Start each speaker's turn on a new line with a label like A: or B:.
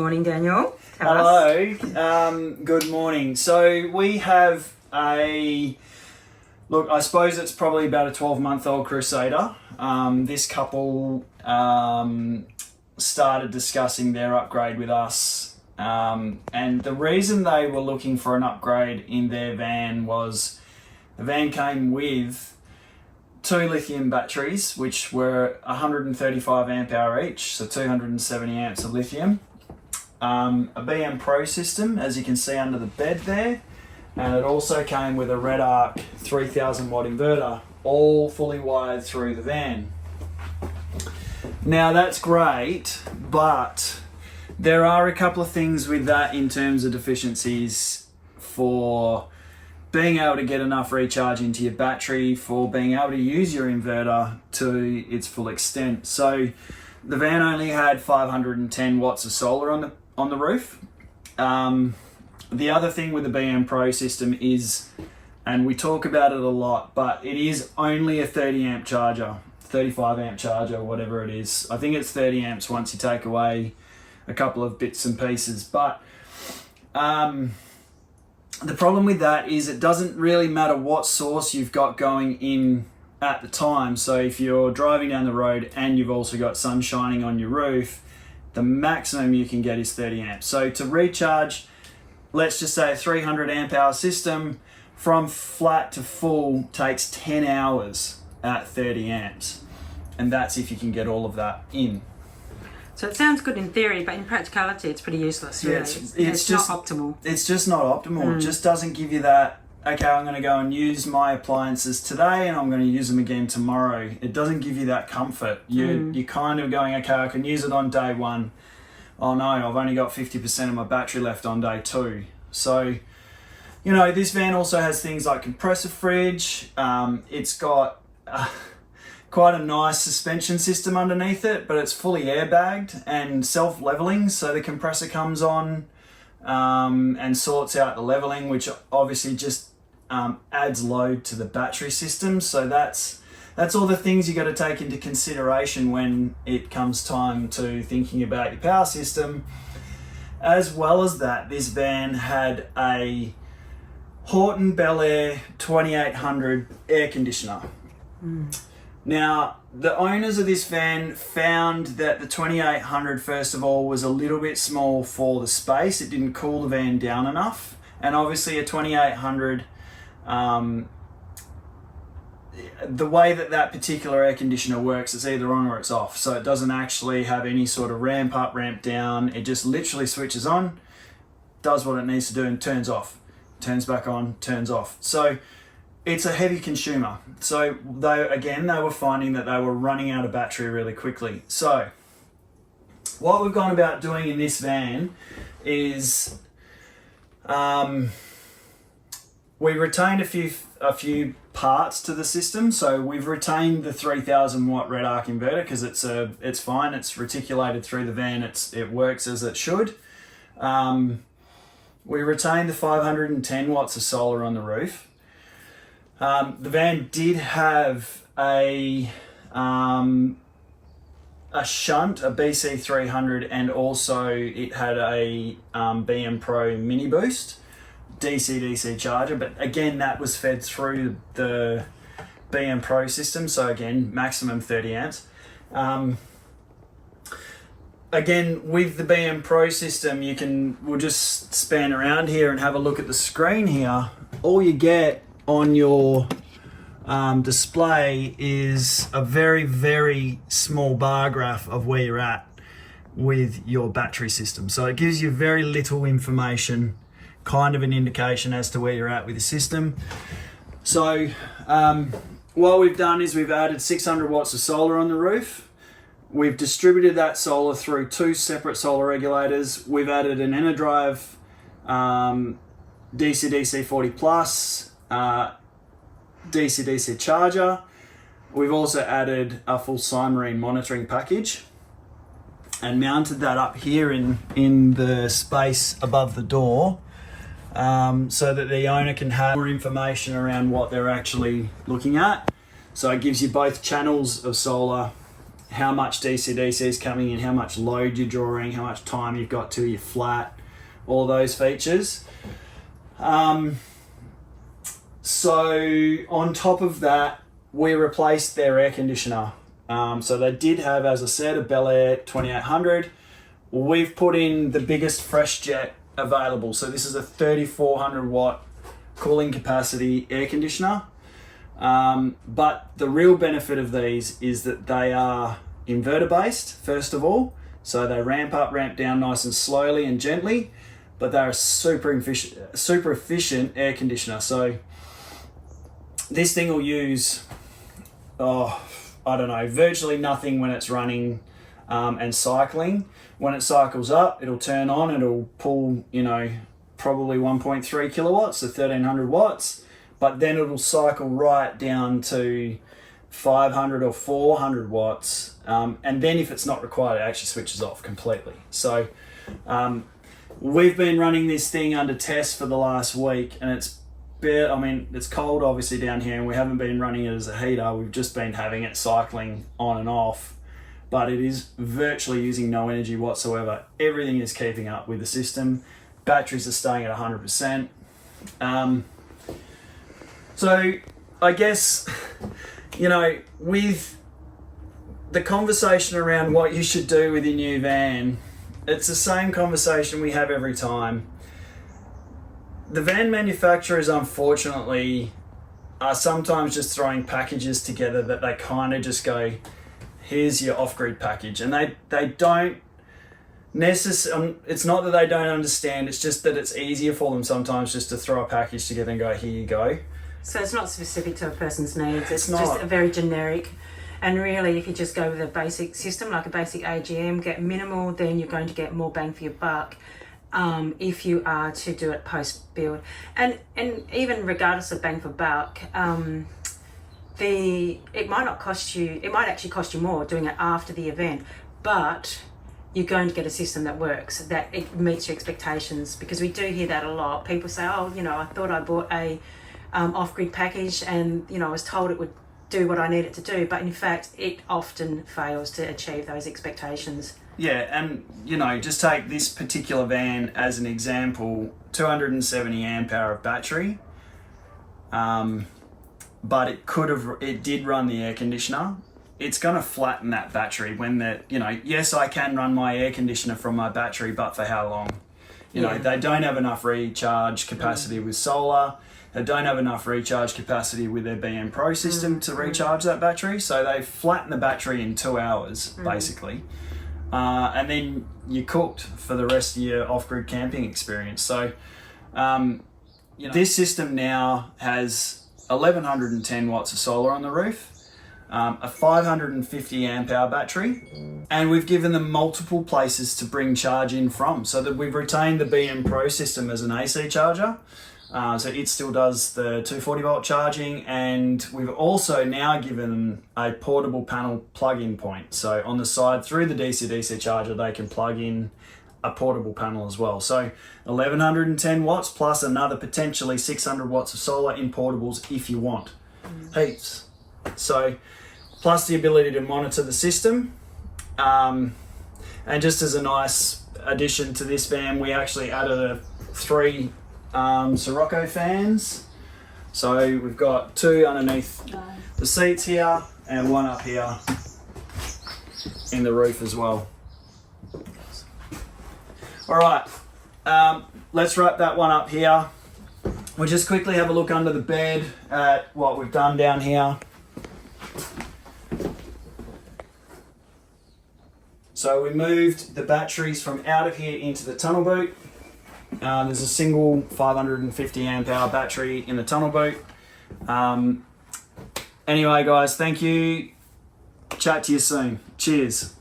A: morning, Daniel.
B: Hello. Good morning. So we have look, I suppose it's probably about a 12-month-old Crusader. This couple started discussing their upgrade with us. And the reason they were looking for an upgrade in their van was the van came with 2 lithium batteries, which were 135 amp hour each, so 270 amps of lithium. A BM Pro system, as you can see under the bed there, and it also came with a Red Arc 3000 watt inverter, all fully wired through the van. Now that's great, but there are a couple of things with that in terms of deficiencies for being able to get enough recharge into your battery, for being able to use your inverter to its full extent. So the van only had 510 watts of solar on the roof. The other thing with the BM Pro system is, and we talk about it a lot, but it is only a 30 amp charger, 35 amp charger, whatever it is. I think it's 30 amps once you take away a couple of bits and pieces. But the problem with that is it doesn't really matter what source you've got going in at the time. So if you're driving down the road and you've also got sun shining on your roof, the maximum you can get is 30 amps. So to recharge, let's just say a 300 amp hour system from flat to full takes 10 hours at 30 amps. And that's if you can get all of that in.
A: So it sounds good in theory, but in practicality it's pretty useless, really.
B: Yeah,
A: it's just not optimal.
B: It's just not optimal. It just doesn't give you that, okay, I'm going to go and use my appliances today and I'm going to use them again tomorrow. It doesn't give you that comfort. You're kind of going, okay, I can use it on day one. Oh no, I've only got 50% of my battery left on day 2. So, you know, this van also has things like compressor fridge. It's got quite a nice suspension system underneath it, but it's fully airbagged and self-leveling. So the compressor comes on and sorts out the leveling, which obviously just adds load to the battery system. So that's all the things you got to take into consideration when it comes time to thinking about your power system. As well as that, this van had a Horton Bel Air 2800 air conditioner. Now, the owners of this van found that the 2800, first of all, was a little bit small for the space. It didn't cool the van down enough. And obviously a 2800, the way that particular air conditioner works, it's either on or it's off. So it doesn't actually have any sort of ramp up, ramp down. It just literally switches on, does what it needs to do and turns off. Turns back on, turns off. So it's a heavy consumer. So they were finding that they were running out of battery really quickly. So what we've gone about doing in this van is we retained a few parts to the system. So we've retained the 3000 watt Red Arc inverter because it's fine. It's reticulated through the van. It works as it should. We retained the 510 watts of solar on the roof. The van did have a shunt, a BC300, and also it had a BM Pro mini boost, DC charger, but again that was fed through the BM Pro system, so again maximum 30 amps. Again, with the BM Pro system, we'll just span around here and have a look at the screen here. All you get on your display is a very, very small bar graph of where you're at with your battery system. So it gives you very little information, kind of an indication as to where you're at with the system. So what we've done is we've added 600 watts of solar on the roof. We've distributed that solar through 2 separate solar regulators. We've added an EnerDrive DC 40 plus DC charger. We've also added a full Marine monitoring package and mounted that up here in the space above the door so that the owner can have more information around what they're actually looking at. So it gives you both channels of solar how much DC-DC is coming in, how much load you're drawing, how much time you've got till you're flat, all those features. So on top of that, we replaced their air conditioner. So they did have, as I said, a Bel Air 2800. We've put in the biggest fresh jet available. So this is a 3400 watt cooling capacity air conditioner. But the real benefit of these is that they are inverter based, first of all. So they ramp up, ramp down nice and slowly and gently, but they're a super efficient air conditioner. So this thing will use, virtually nothing when it's running and cycling. When it cycles up, it'll turn on, it'll pull, probably 1.3 kilowatts, so 1300 watts, but then it'll cycle right down to 500 or 400 watts. And then if it's not required, it actually switches off completely. So we've been running this thing under test for the last week, and it's cold obviously down here, and we haven't been running it as a heater. We've just been having it cycling on and off, but it is virtually using no energy whatsoever. Everything is keeping up with the system. Batteries are staying at 100%. So I guess, with the conversation around what you should do with your new van, it's the same conversation we have every time. The van manufacturers, unfortunately, are sometimes just throwing packages together that they kind of just go, here's your off-grid package. And they don't necessarily, it's not that they don't understand, it's just that it's easier for them sometimes just to throw a package together and go, here you go.
A: So it's not specific to a person's needs, it's
B: not.
A: just a very generic. And really, if you just go with a basic system, like a basic AGM, get minimal, then you're going to get more bang for your buck. If you are to do it post-build. And even regardless of bang for buck, it might actually cost you more doing it after the event, but you're going to get a system that works, that it meets your expectations, because we do hear that a lot. People say, I thought I bought a off-grid package and, I was told it would do what I need it to do, but in fact, it often fails to achieve those expectations.
B: Yeah, and just take this particular van as an example, 270 amp hour of battery, but it did run the air conditioner. It's going to flatten that battery when yes, I can run my air conditioner from my battery, but for how long? They don't have enough recharge capacity with solar. They don't have enough recharge capacity with their BM Pro system to recharge that battery. So they flatten the battery in 2 hours, basically. And then you're cooked for the rest of your off-grid camping experience. So, this system now has 1110 watts of solar on the roof, a 550 amp hour battery, and we've given them multiple places to bring charge in from, so that we've retained the BM Pro system as an AC charger. So it still does the 240 volt charging, and we've also now given a portable panel plug-in point. So on the side through the DC-DC charger, they can plug in a portable panel as well. So 1110 watts plus another potentially 600 watts of solar in portables if you want. Heaps. So plus the ability to monitor the system. And just as a nice addition to this van, we actually added 3 Sirocco fans. So we've got 2 underneath the seats here and 1 up here in the roof as well. All right, let's wrap that one up here. We'll just quickly have a look under the bed at what we've done down here. So we moved the batteries from out of here into the tunnel boot. There's a single 550 amp hour battery in the tunnel boot. Anyway, guys, thank you. Chat to you soon. Cheers.